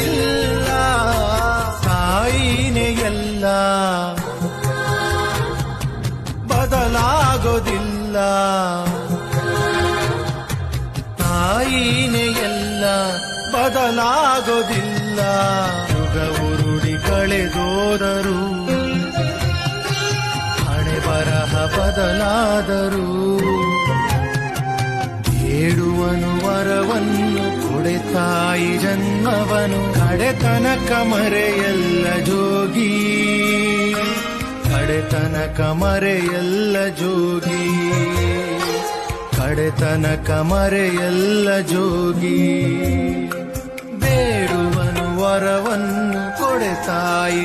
ಇಲ್ಲ, ತಾಯಿನೇ ಎಲ್ಲ, ಬದಲಾಗೋದಿಲ್ಲ. ತಾಯಿನೇ ಎಲ್ಲ, ಬದಲಾಗೋದಿಲ್ಲ. ಯುಗ ಉರುಳಿ ಕಳೆದೋದರು, ಹಣೆ ಬರಹ ಬದಲಾದರು. ಬೇಡುವನು ವರವನ್ನು ಕೊಡೆ ತಾಯಿ ಜನ್ಮವನು, ಕಡೆತನಕ ಮರೆಯಲ್ಲ ಜೋಗಿ, ಕಡೆತನಕ ಮರೆಯಲ್ಲ ಜೋಗಿ, ಕಡೆತನಕ ಮರೆಯಲ್ಲ ಜೋಗಿ. ಬೇಡುವನು ವರವನ್ನು ಕೊಡೆ ತಾಯಿ